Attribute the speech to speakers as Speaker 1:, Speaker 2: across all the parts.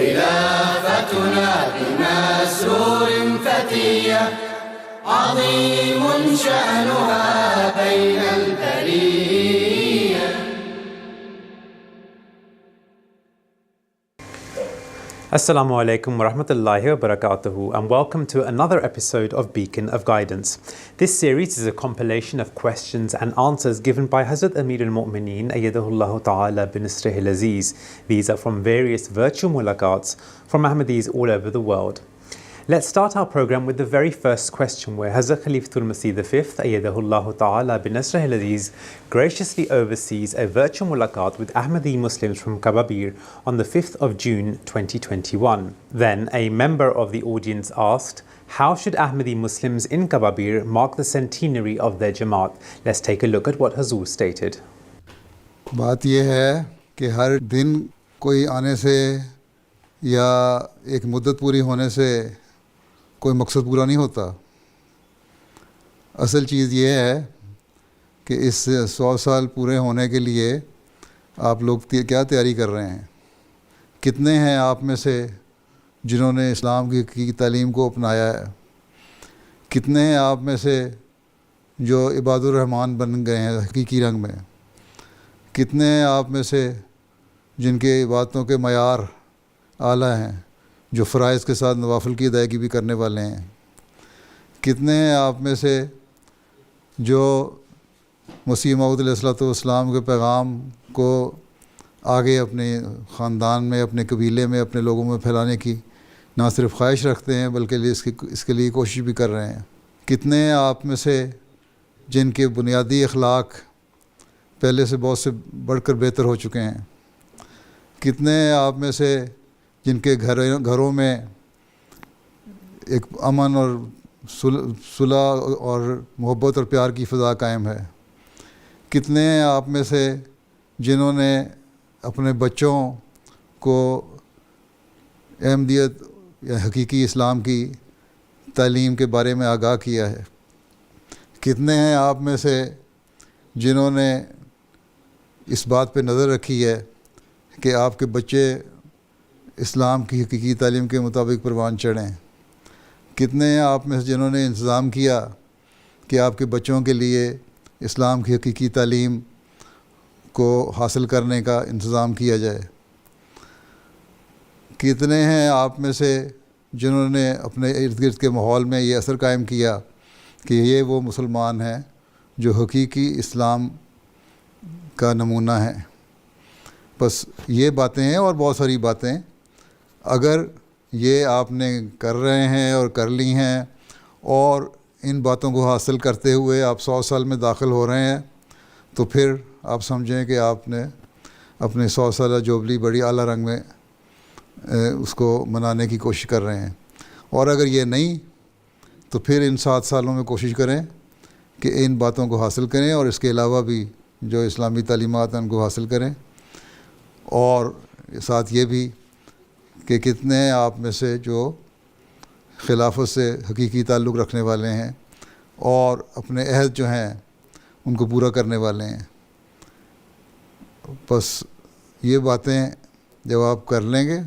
Speaker 1: خلافتنا بمسرور فتية عظيم شأنها بين البرية.
Speaker 2: Assalamu alaikum wa rahmatullahi wa barakatuhu, and welcome to another episode of Beacon of Guidance. This series is a compilation of questions and answers given by Hazrat Amir al-Mu'mineen Ayyadahullah Ta'ala bin Nasrihil Aziz. These are from various virtual mulaqats from Ahmadis all over the world. Let's start our program with the very first question, where Hazrat Khalifatul Masih V Ayyadahullah Ta'ala bin Nasrihil Aziz graciously oversees a virtual mulaqat with Ahmadiyya Muslims from Kababir on the 5th of June 2021. Then a member of the audience asked, how should Ahmadiyya Muslims in Kababir mark the centenary of their Jamaat? Let's take a look at what Hazur stated.
Speaker 3: बात यह है कि हर दिन कोई आने से या एक मुद्दत पूरी होने से कोई मकसद पूरा नहीं होता. असल चीज़ ये है कि इस 100 साल पूरे होने के लिए आप लोग क्या तैयारी कर रहे हैं. कितने हैं आप में से जिन्होंने इस्लाम की तालीम को अपनाया है. कितने हैं आप में से जो इबादुर रहमान बन गए हैं हकीकी रंग में. कितने हैं आप में से जिनके इबादतों के मयार आला हैं, जो फ़राइज़ के साथ नवाफिल की अदायगी भी करने वाले हैं. कितने हैं आप में से जो मसीह मऊद अलैहिस्सलाम के पैगाम को आगे अपने ख़ानदान में, अपने कबीले में, अपने लोगों में फैलाने की ना सिर्फ ख्वाहिश रखते हैं बल्कि इसके लिए कोशिश भी कर रहे हैं. कितने हैं आप में से जिनके बुनियादी अखलाक पहले से बहुत से बढ़कर बेहतर हो चुके हैं. कितने हैं आप में से जिनके घरों में एक अमन और सुलह और मोहब्बत और प्यार की फ़ज़ा कायम है. कितने हैं आप में से जिन्होंने अपने बच्चों को अहमदियत या हकीकी इस्लाम की तालीम के बारे में आगाह किया है. कितने हैं आप में से जिन्होंने इस बात पे नज़र रखी है कि आपके बच्चे इस्लाम की हकीकी तालीम के मुताबिक परवान चढ़ें. कितने हैं आप में से जिन्होंने इंतज़ाम किया कि आपके बच्चों के लिए इस्लाम की हकीकी तालीम को हासिल करने का इंतज़ाम किया जाए. कितने हैं आप में से जिन्होंने अपने इर्द गिर्द के माहौल में ये असर कायम किया कि ये वो मुसलमान हैं जो हकीकी इस्लाम का नमूना है. बस ये बातें हैं और बहुत सारी बातें. अगर ये आपने कर रहे हैं और कर ली हैं और इन बातों को हासिल करते हुए आप 100 साल में दाखिल हो रहे हैं, तो फिर आप समझें कि आपने अपने 100 साल जुबली बड़ी आला रंग में उसको मनाने की कोशिश कर रहे हैं. और अगर ये नहीं तो फिर इन 7 सालों में कोशिश करें कि इन बातों को हासिल करें और इसके अलावा भी जो इस्लामी तालीमात हैं उनको हासिल करें. और साथ ये भी कि कितने हैं आप में से जो खिलाफत से हकीकी ताल्लुक़ रखने वाले हैं और अपने अहद जो हैं उनको पूरा करने वाले हैं. बस ये बातें जब आप कर लेंगे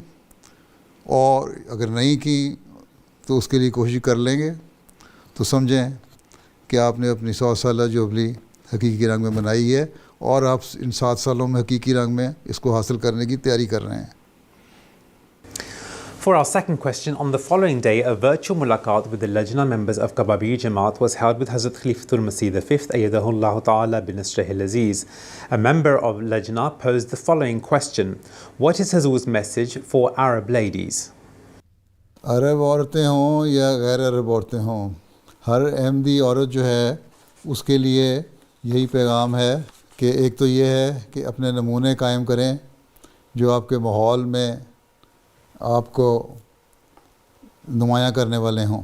Speaker 3: और अगर नहीं की तो उसके लिए कोशिश कर लेंगे तो समझें कि आपने अपनी 100 साल जुबली हकीकी रंग में मनाई है और आप इन 7 सालों में हकीकी रंग में इसको हासिल करने की तैयारी कर रहे हैं.
Speaker 2: For our second question, on the following day, a virtual mulaqat with the Lajna members of Kababir Jamaat was held with Hazrat Khalifatul Masih V Ayyadahullah Ta'ala bin Nasrihil Aziz. A member of Lajna posed the following question: what is Hazur's message for Arab ladies?
Speaker 3: अरब औरतें हों या गैर अरब औरतें हों, हर अहमदी औरत जो है उसके लिए यही पैगाम है कि एक तो ये है कि अपने नमूने कायम करें जो आपके माहौल में आपको नुमायाँ करने वाले हों.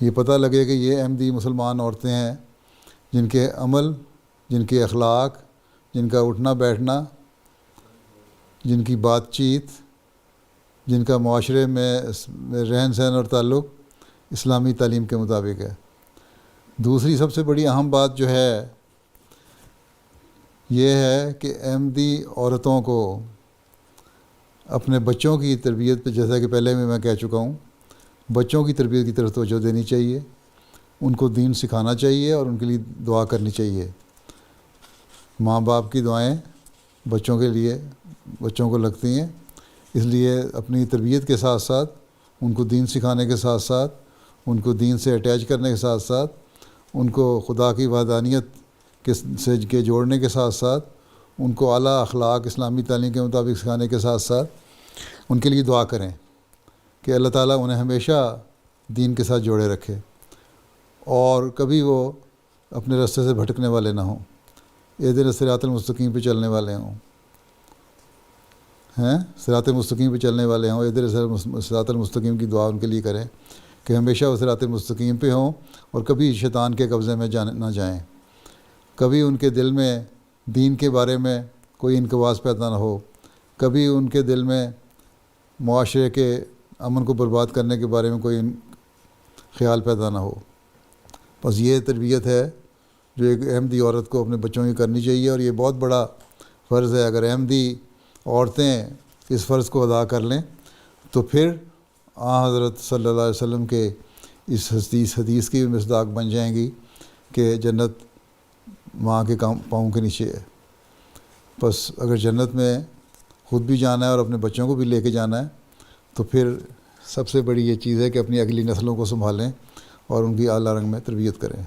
Speaker 3: ये पता लगे कि ये अहमदी मुसलमान औरतें हैं जिनके अमल, जिनके अखलाक, जिनका उठना बैठना, जिनकी बातचीत, जिनका माशरे में रहन सहन और ताल्लुक़ इस्लामी तालीम के मुताबिक है. दूसरी सबसे बड़ी अहम बात जो है ये है कि अहमदी औरतों को अपने बच्चों की तरबियत पे, जैसा कि पहले भी मैं कह चुका हूँ, बच्चों की तरबियत की तरफ तवज्जो देनी चाहिए, उनको दीन सिखाना चाहिए और उनके लिए दुआ करनी चाहिए। माँ बाप की दुआएं बच्चों के लिए, बच्चों को लगती हैं, इसलिए अपनी तरबियत के साथ साथ उनको दीन सिखाने के साथ साथ, उनको दीन से अटैच करने के साथ साथ, उनको खुदा की वहदानियत के जोड़ने के साथ साथ, उनको आला अखलाक इस्लामी तालीम के मुताबिक सिखाने के साथ साथ उनके लिए दुआ करें कि अल्लाह ताला उन्हें हमेशा दीन के साथ जोड़े रखे और कभी वो अपने रास्ते से भटकने वाले ना हों, इहदिना सिरातल मुस्तकीम पे चलने वाले हों, हैं सिरातल मुस्तकीम पे चलने वाले हों। इहदिना सिरातल मुस्तकीम की दुआ उनके लिए करें कि हमेशा वो सिरातल मुस्तकीम पे हों और कभी शैतान के कब्ज़े में ना जाएं, कभी उनके दिल में दीन के बारे में कोई इनकवास पैदा ना हो, कभी उनके दिल में मुआशरे के अमन को बर्बाद करने के बारे में कोई ख्याल पैदा ना हो। बस ये तरबियत है जो एक अहमदी औरत को अपने बच्चों की करनी चाहिए और ये बहुत बड़ा फ़र्ज़ है। अगर अहमदी औरतें इस फ़र्ज़ को अदा कर लें तो फिर हज़रत सल्लल्लाहु अलैहि वसल्लम के इस हदीस की भी मिसदाक बन जाएंगी कि जन्नत माँ के पाँव के नीचे है। बस अगर जन्नत में ख़ुद भी जाना है और अपने बच्चों को भी लेके जाना है तो फिर सबसे बड़ी ये चीज़ है कि अपनी अगली नस्लों को संभालें और उनकी आला रंग में तरबियत करें।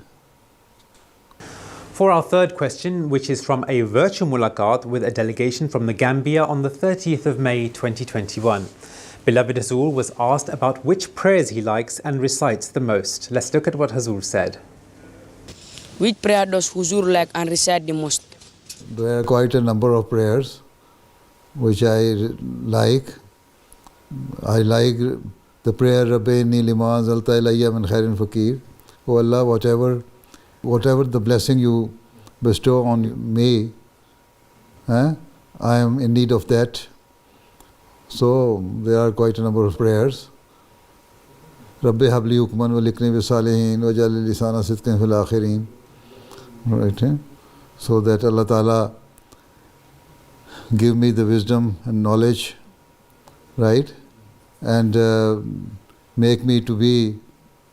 Speaker 2: For our third question, which is from a virtual mulaqat with a delegation from the Gambia on the 30th of May 2021. Beloved Hazur was asked about which prayers he likes and recites the most. Let's look at what Hazur said.
Speaker 4: Which prayer does Huzur like and recite the most?
Speaker 3: There are quite a number of prayers which I like. I like the prayer Rabbi Inni Lima Zalta Ilayya Min Khairin Fakir. Oh Allah, whatever the blessing you bestow on me, I am in need of that. So there are quite a number of prayers. Rabbi habli hukman wa likni bi salihin wa jali lisana sidqin fil akhirin. Right? So that Allah Ta'ala give me the wisdom and knowledge, right? And make me to be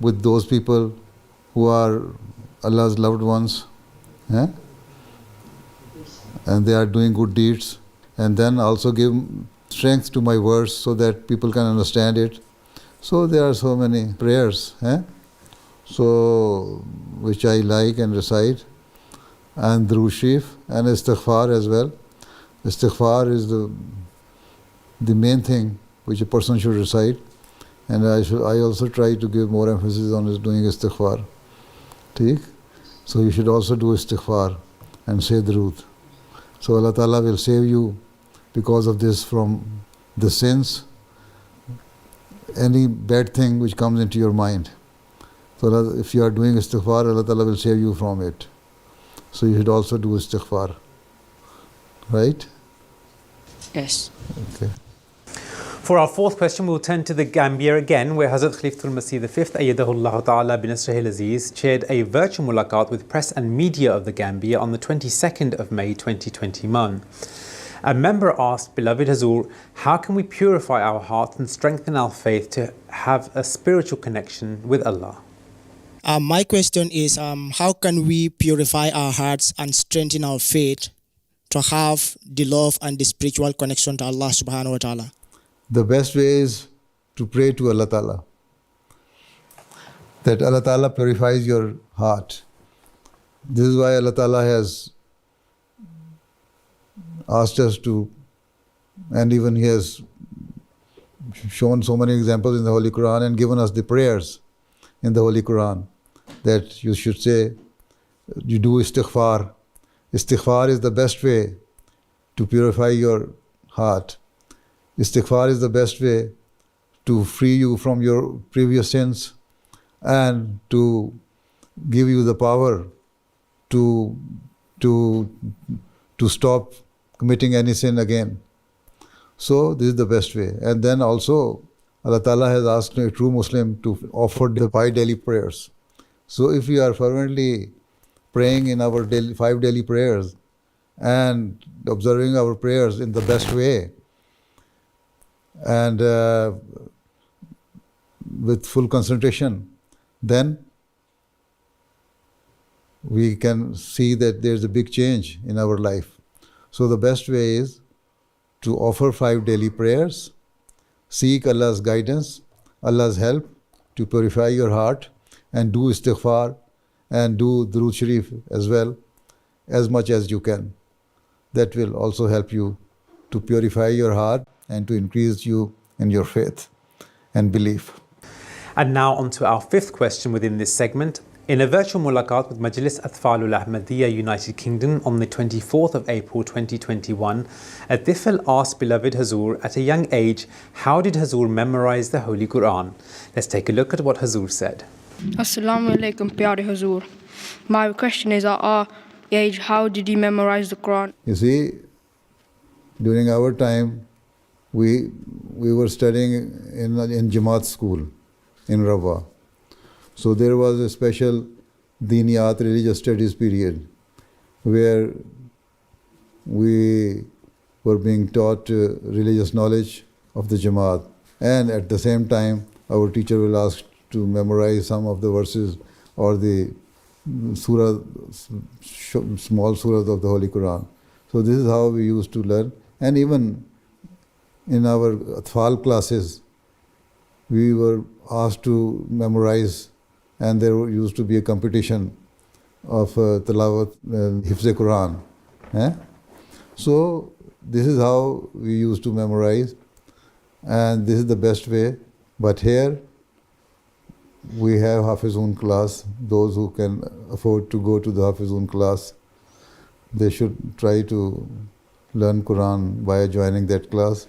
Speaker 3: with those people who are Allah's loved ones, and they are doing good deeds. And then also give strength to my words so that people can understand it. So there are so many prayers, so which I like and recite, and Durood Sharif and Istighfar as well. Istighfar is the main thing which a person should recite, and I also try to give more emphasis on doing Istighfar. ठीक? So you should also do Istighfar and say Durood. So Allah Ta'ala will save you because of this from the sins, any bad thing which comes into your mind. So Allah, if you are doing Istighfar, Allah Ta'ala will save you from it. So you should also do Istighfar. Right?
Speaker 4: Yes.
Speaker 3: Okay.
Speaker 2: For our fourth question, we'll turn to the Gambia again, where Hazrat Khalifatul Masih V, Ayyadahullah Ta'ala bin Nasrihil Aziz, chaired a virtual mulaqat with press and media of the Gambia on the 22nd of May 2021. A member asked Beloved Hazur, how can we purify our hearts and strengthen our faith to have a spiritual connection with Allah?
Speaker 5: My question is, how can we purify our hearts and strengthen our faith to have the love and the spiritual connection to Allah subhanahu wa ta'ala?
Speaker 3: The best way is to pray to Allah Ta'ala, that Allah Ta'ala purifies your heart. This is why Allah Ta'ala has asked us to, and even He has shown so many examples in the Holy Quran and given us the prayers in the Holy Quran that you should say, you do istighfar. Istighfar is the best way to purify your heart. Istighfar is the best way to free you from your previous sins and to give you the power to stop committing any sin again. So this is the best way. And then also Allah Ta'ala has asked a true Muslim to offer the 5 daily prayers. So if we are fervently praying in our 5 daily prayers and observing our prayers in the best way, and with full concentration, then we can see that there's a big change in our life. So the best way is to offer 5 daily prayers, seek Allah's guidance, Allah's help to purify your heart, and do istighfar and do Durood Sharif as well, as much as you can. That will also help you to purify your heart and to increase you in your faith and belief.
Speaker 2: And now on to our 5th question within this segment. In a virtual mulaqat with Majlis Atfalul Ahmadiyya United Kingdom on the 24th of April 2021, a tifl asked beloved Hazur at a young age, how did Hazur memorize the Holy Quran? Let's take a look at what Hazur said.
Speaker 6: Assalamu alaikum, Pyare Hazur. My question is, at our age, how did you memorize the Quran?
Speaker 3: You see, during our time, we were studying in Jamaat school in Rabwa. So there was a special Diniyat religious studies period where we were being taught religious knowledge of the Jamaat, and at the same time our teacher will ask to memorize some of the verses or the surah, small surahs of the Holy Quran. So this is how we used to learn, and even in our Atfal classes we were asked to memorize, and there used to be a competition of Tilawat, Hifz Quran. So this is how we used to memorize, and this is the best way. But here we have Hafizun class. Those who can afford to go to the Hafizun class, they should try to learn Quran by joining that class.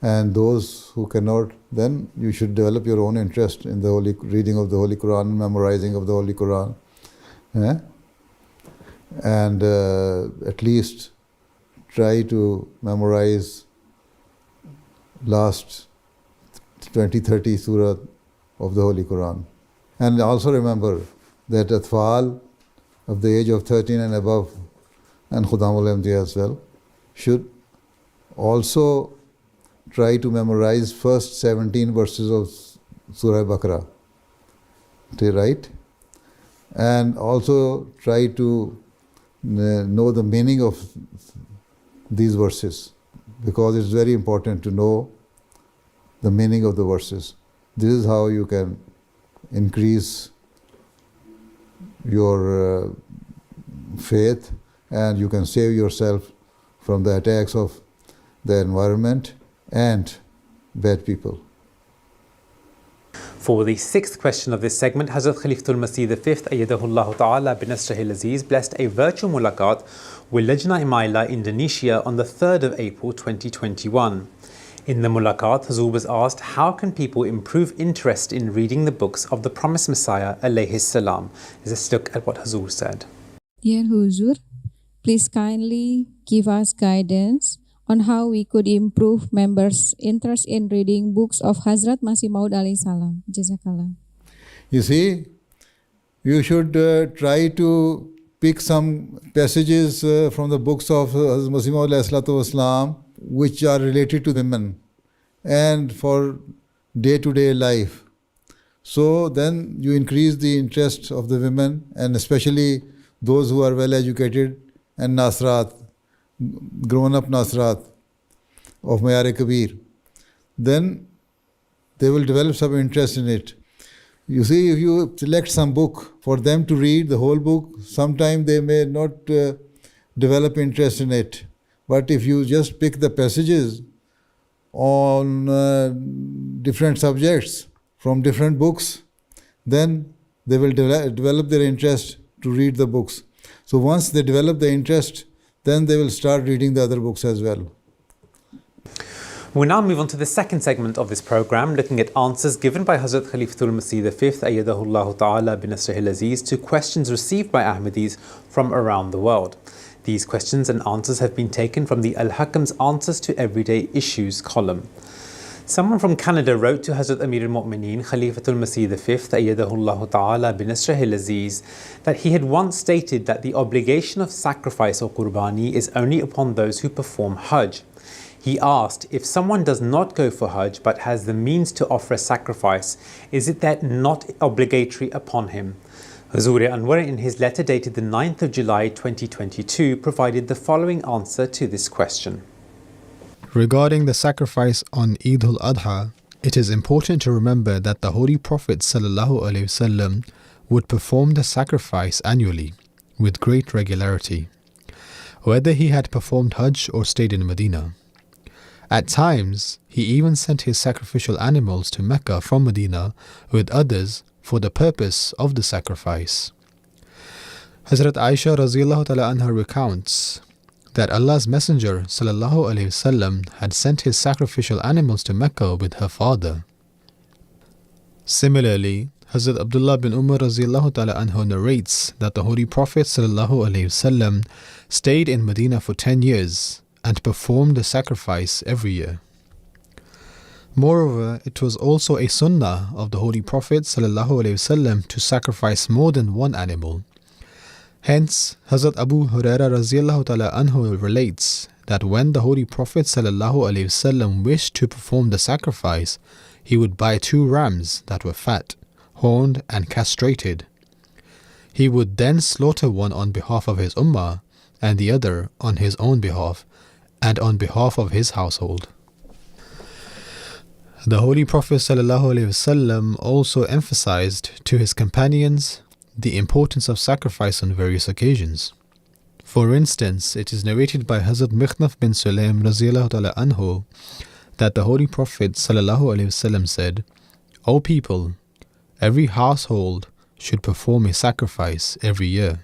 Speaker 3: And those who cannot, then you should develop your own interest in the reading of the Holy Quran, memorizing of the Holy Quran. And at least try to memorize last 20-30 surah of the Holy Quran. And also remember that Atfal of the age of 13 and above, and Khudamul Amdiya as well, should also try to memorize first 17 verses of Surah Baqarah, right? And also try to know the meaning of these verses, because it's very important to know the meaning of the verses. This is how you can increase your faith, and you can save yourself from the attacks of the environment and bad people.
Speaker 2: For the 6th question of this segment, Hazrat Khalifatul Masih V, Ayyadahullah Ta'ala bin Nasrihil Aziz, blessed a virtual mulaqat with Lajna Imaila Indonesia on the 3rd of April 2021. In the mulaqat, Hazur was asked, how can people improve interest in reading the books of the promised Messiah alayhi salam? Let's look at what Hazur said.
Speaker 7: Dear Huzur, please kindly give us guidance on how we could improve members' interest in reading books of Hazrat Masih Maud alayhi salam. Jazakallah.
Speaker 3: You see, you should try to pick some passages from the books of Hazrat Masih Maud alayhi salatu wasalam, which are related to women and for day-to-day life. So then you increase the interest of the women, and especially those who are well educated and Nasrat, grown-up Nasrat of Mayar Kabir. Then they will develop some interest in it. You see, if you select some book for them to read the whole book, sometimes they may not develop interest in it. But if you just pick the passages on different subjects from different books, then they will develop their interest to read the books. So once they develop the interest, then they will start reading the other books as well.
Speaker 2: We'll now move on to the 2nd segment of this program, looking at answers given by Hazrat Khalifatul Masih V, Ayyadahullah Ta'ala bin Nasrihil Aziz, to questions received by Ahmadis from around the world. These questions and answers have been taken from the Al-Hakam's Answers to Everyday Issues column. Someone from Canada wrote to Hazrat Amir al-Mu'mineen Khalifatul Masih V, Ayyadahullah Ta'ala bin Nasrihil Aziz, that he had once stated that the obligation of sacrifice or qurbani is only upon those who perform Hajj. He asked, if someone does not go for Hajj but has the means to offer a sacrifice, is it that not obligatory upon him? Huzur Anwar, in his letter dated the 9th of July 2022, provided the following answer to this question.
Speaker 8: Regarding the sacrifice on Eid al-Adha, it is important to remember that the Holy Prophet ﷺ would perform the sacrifice annually with great regularity, whether he had performed Hajj or stayed in Medina. At times, he even sent his sacrificial animals to Mecca from Medina with others for the purpose of the sacrifice. Hazrat Aisha radhiyallahu ta'ala anha recounts that Allah's Messenger ﷺ had sent his sacrificial animals to Mecca with her father. Similarly, Hazrat Abdullah bin Umar radhiyallahu ta'ala anhu narrates that the Holy Prophet ﷺ stayed in Medina for 10 years and performed the sacrifice every year. Moreover, it was also a sunnah of the Holy Prophet ﷺ to sacrifice more than one animal. Hence, Hazrat Abu Huraira radhiyallahu ta'ala anhu relates that when the Holy Prophet ﷺ wished to perform the sacrifice, he would buy 2 rams that were fat, horned and castrated. He would then slaughter one on behalf of his ummah and the other on his own behalf and on behalf of his household. The Holy Prophet ﷺ also emphasized to his companions the importance of sacrifice on various occasions. For instance, it is narrated by Hazrat Mikhnaf bin Sulaim radhiyallahu ta'ala anhu that the Holy Prophet ﷺ said, O people, every household should perform a sacrifice every year.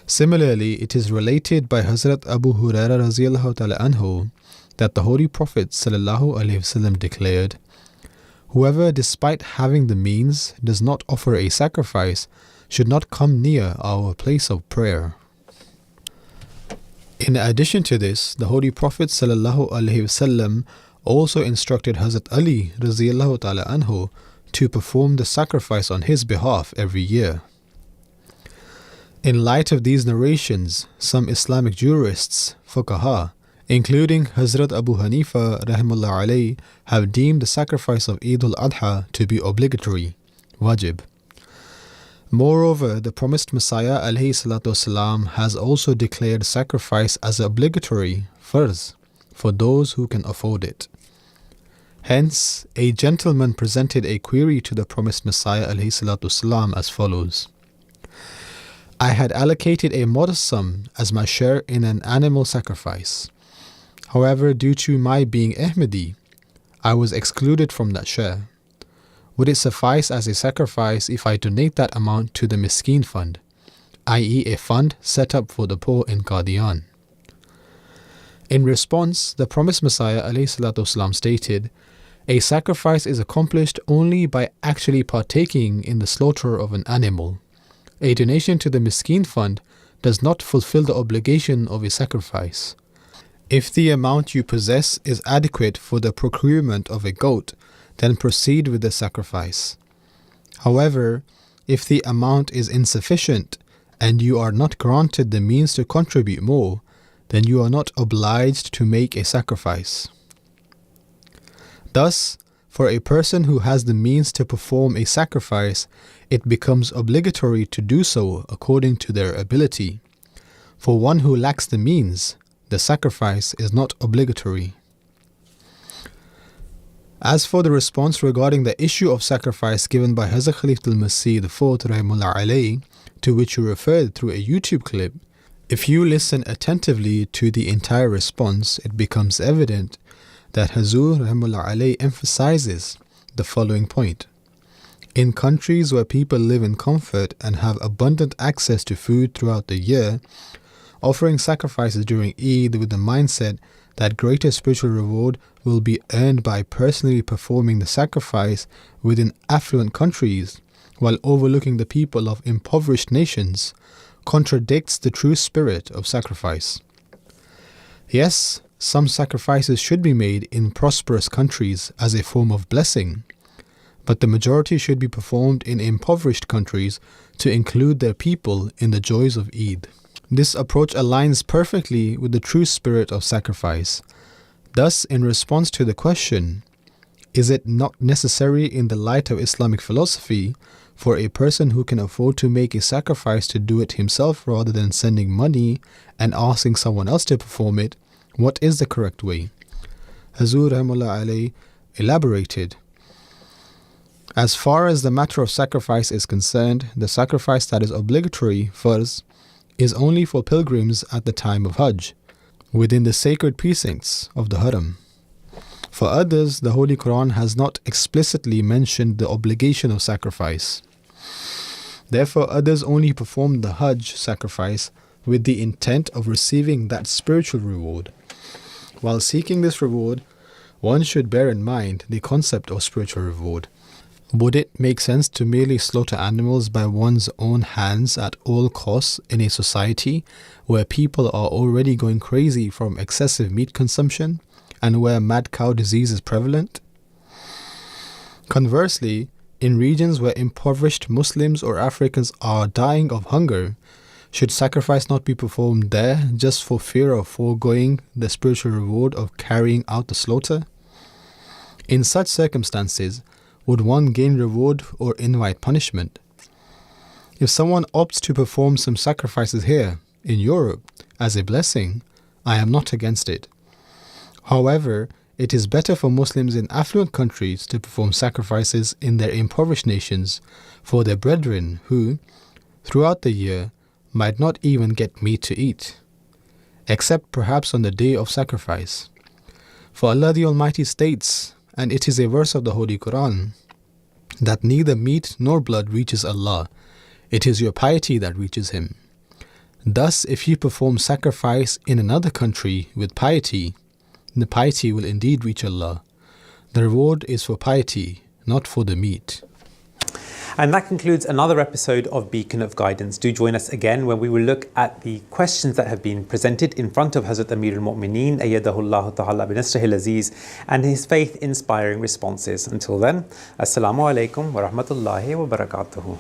Speaker 8: Similarly, it is related by Hazrat Abu Huraira radhiyallahu ta'ala anhu that the Holy Prophet ﷺ declared, whoever despite having the means does not offer a sacrifice should not come near our place of prayer. In addition to this, the Holy Prophet ﷺ also instructed Hazrat Ali radhiyallahu ta'ala anhu to perform the sacrifice on his behalf every year. In light of these narrations, some Islamic jurists, fuqaha, including Hazrat Abu Hanifa rahimahullah alayhi, have deemed the sacrifice of Eid al-Adha to be obligatory, wajib. Moreover, the promised Messiah alayhi salatu wasalam has also declared sacrifice as obligatory, farz, for those who can afford it. Hence, a gentleman presented a query to the promised Messiah alayhi salatu wasalam as follows. I had allocated a modest sum as my share in an animal sacrifice. However, due to my being Ahmadi, I was excluded from that share. Would it suffice as a sacrifice if I donate that amount to the Miskeen Fund, i.e. a fund set up for the poor in Qadian? In response, the promised Messiah ﷺ stated, a sacrifice is accomplished only by actually partaking in the slaughter of an animal. A donation to the Miskeen Fund does not fulfill the obligation of a sacrifice. If the amount you possess is adequate for the procurement of a goat, then proceed with the sacrifice. However, if the amount is insufficient and you are not granted the means to contribute more, then you are not obliged to make a sacrifice. Thus, for a person who has the means to perform a sacrifice, it becomes obligatory to do so according to their ability. For one who lacks the means, the sacrifice is not obligatory. As for the response regarding the issue of sacrifice given by Hazrat Khalifatul Masih IV rahimahullah alayhi, to which you referred through a YouTube clip, if you listen attentively to the entire response, it becomes evident that Hazur rahimahullah alayhi emphasizes the following point. In countries where people live in comfort and have abundant access to food throughout the year, offering sacrifices during Eid with the mindset that greater spiritual reward will be earned by personally performing the sacrifice within affluent countries while overlooking the people of impoverished nations contradicts the true spirit of sacrifice. Yes, some sacrifices should be made in prosperous countries as a form of blessing, but the majority should be performed in impoverished countries to include their people in the joys of Eid. This approach aligns perfectly with the true spirit of sacrifice. Thus, in response to the question, is it not necessary in the light of Islamic philosophy for a person who can afford to make a sacrifice to do it himself rather than sending money and asking someone else to perform it? What is the correct way? Hazur Rahimullah alayhi elaborated. As far as the matter of sacrifice is concerned, the sacrifice that is obligatory, farz, is only for pilgrims at the time of Hajj, within the sacred precincts of the Haram. For others, the Holy Quran has not explicitly mentioned the obligation of sacrifice. Therefore, others only perform the Hajj sacrifice with the intent of receiving that spiritual reward. While seeking this reward, one should bear in mind the concept of spiritual reward. Would it make sense to merely slaughter animals by one's own hands at all costs in a society where people are already going crazy from excessive meat consumption and where mad cow disease is prevalent? Conversely, in regions where impoverished Muslims or Africans are dying of hunger, should sacrifice not be performed there just for fear of foregoing the spiritual reward of carrying out the slaughter? In such circumstances, would one gain reward or invite punishment? If someone opts to perform some sacrifices here, in Europe, as a blessing, I am not against it. However, it is better for Muslims in affluent countries to perform sacrifices in their impoverished nations for their brethren who, throughout the year, might not even get meat to eat, except perhaps on the day of sacrifice. For Allah the Almighty states, and it is a verse of the Holy Quran, that neither meat nor blood reaches Allah, it is your piety that reaches Him. Thus, if you perform sacrifice in another country with piety, the piety will indeed reach Allah. The reward is for piety, not for the meat.
Speaker 2: And that concludes another episode of Beacon of Guidance. Do join us again when we will look at the questions that have been presented in front of Hazrat Amir al-Mu'mineen, ayyadahullah ta'ala bi nasrihil aziz, and his faith-inspiring responses. Until then, Assalamu alaikum wa rahmatullahi wa barakatuhu.